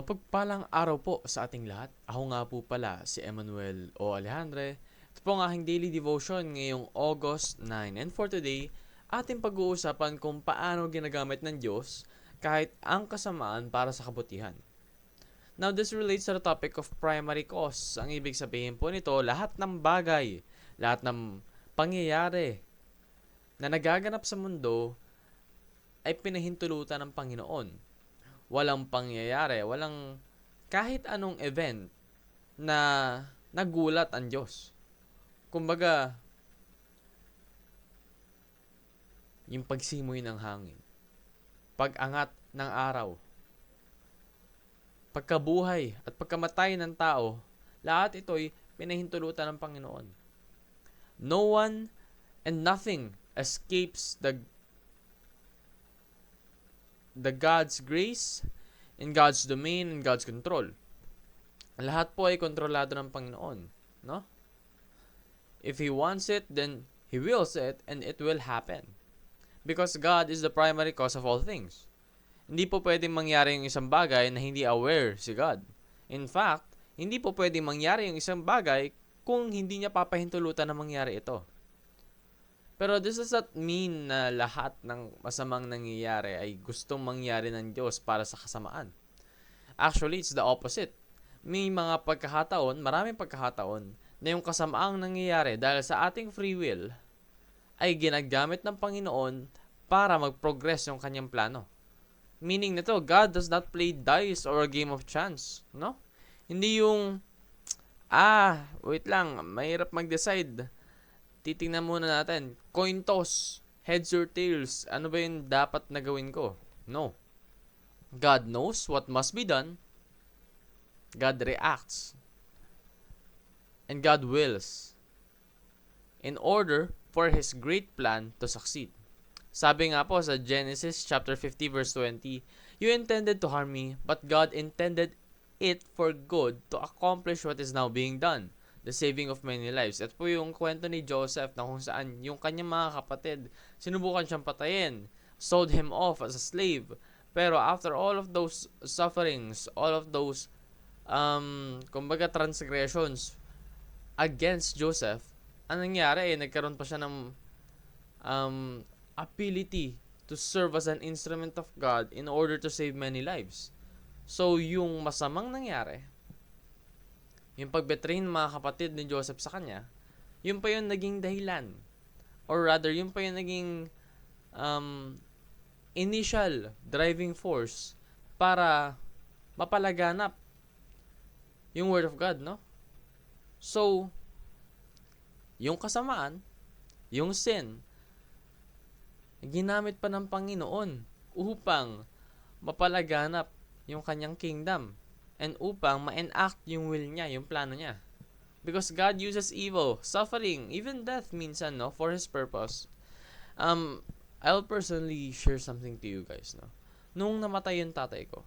Mapagpalang araw po sa ating lahat. Ako nga po pala si Emmanuel O. Alejandre. Ito po ang aking daily devotion ngayong August 9. And for today, ating pag-uusapan kung paano ginagamit ng Diyos kahit ang kasamaan para sa kabutihan. Now, this relates to the topic of primary cause. Ang ibig sabihin po nito, lahat ng bagay, lahat ng pangyayari na nagaganap sa mundo ay pinahintulutan ng Panginoon. Walang pangyayari, walang kahit anong event na nagulat ang Diyos. Kumbaga, yung pagsimoy ng hangin, pag-angat ng araw, pagkabuhay at pagkamatay ng tao, lahat ito'y pinahintulutan ng Panginoon. No one and nothing escapes the God's grace, in God's domain, in God's control. Lahat po ay kontrolado ng Panginoon, no? If He wants it, then He wills it, and it will happen. Because God is the primary cause of all things. Hindi po pwedeng mangyari yung isang bagay na hindi aware si God. In fact, hindi po pwedeng mangyari yung isang bagay kung hindi niya papahintulutan na mangyari ito. Pero this does not mean na lahat ng masamang nangyayari ay gustong mangyari ng Diyos para sa kasamaan. Actually, it's the opposite. May mga pagkakataon, maraming pagkakataon, na yung kasamaang nangyayari dahil sa ating free will ay ginagamit ng Panginoon para mag-progress yung kanyang plano. Meaning nito, God does not play dice or a game of chance, no? Hindi yung, wait lang, mahirap mag-decide. Titingnan muna natin, coin toss, heads or tails, ano ba yung dapat na gawin ko? No. God knows what must be done. God reacts. And God wills in order for His great plan to succeed. Sabi nga po sa Genesis chapter 50 verse 20, "You intended to harm me, but God intended it for good to accomplish what is now being done, the saving of many lives." At po yung kwento ni Joseph na kung saan yung kanyang mga kapatid, sinubukan siyang patayin, sold him off as a slave. Pero after all of those sufferings, all of those, kumbaga transgressions against Joseph, anong nangyari? Nagkaroon pa siya ng ability to serve as an instrument of God in order to save many lives. So, yung masamang nangyari, yung pagbetray ng mga kapatid ni Joseph sa kanya, yun pa yung naging dahilan. Or rather, yun pa yung naging initial driving force para mapalaganap yung Word of God, no? So, yung kasamaan, yung sin, ginamit pa ng Panginoon upang mapalaganap yung kanyang kingdom and upang ma-enact yung will niya, yung plano niya. Because God uses evil, suffering, even death minsan, no, for His purpose. I'll personally share something to you guys, no. Nung namatay yung tatay ko,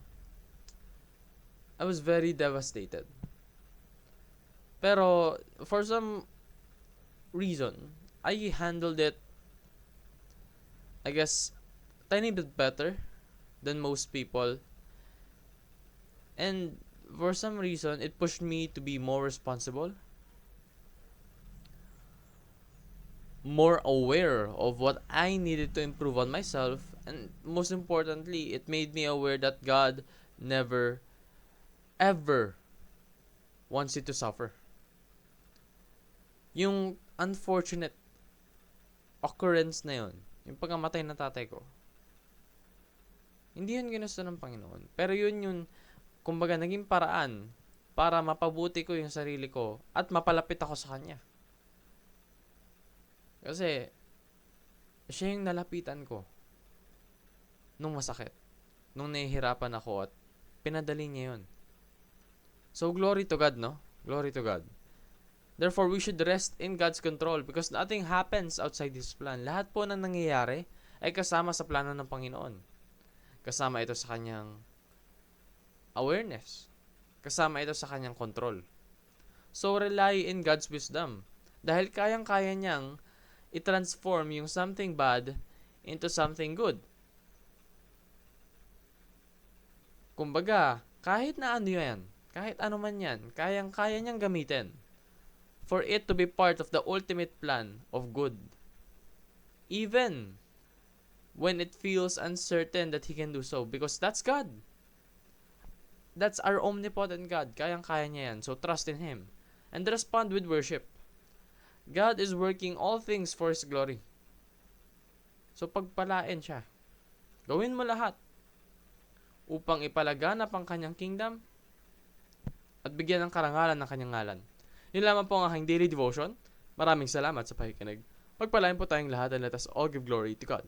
I was very devastated. Pero for some reason, I handled it, I guess, tiny bit better than most people. And for some reason, it pushed me to be more responsible, more aware of what I needed to improve on myself, and most importantly, it made me aware that God never, ever wants you to suffer. Yung unfortunate occurrence na yun, yung pagkamatay ng tatay ko, hindi yun ginusto ng Panginoon. Pero yun yung, kumbaga, naging paraan para mapabuti ko yung sarili ko at mapalapit ako sa Kanya. Kasi, siya yung nalapitan ko nung masakit, nung nahihirapan ako at pinadali niya yun. So, glory to God, no? Glory to God. Therefore, we should rest in God's control because nothing happens outside His plan. Lahat po na nangyayari ay kasama sa plano ng Panginoon. Kasama ito sa Kanyang awareness. Kasama ito sa Kanyang control. So, rely in God's wisdom. Dahil kayang-kaya niyang i-transform yung something bad into something good. Kumbaga, Kahit na ano yan, kahit ano man yan, kayang-kaya niyang gamitin for it to be part of the ultimate plan of good. Even when it feels uncertain that He can do so. Because that's God. That's our omnipotent God. Kayang-kaya niya yan. So trust in Him. And respond with worship. God is working all things for His glory. So pagpalain siya. Gawin mo lahat upang ipalaganap ang kanyang kingdom at bigyan ng karangalan ng kanyang ngalan. Yun lamang po ang aking daily devotion. Maraming salamat sa pakikinig. Pagpalain po tayong lahat and let us all give glory to God.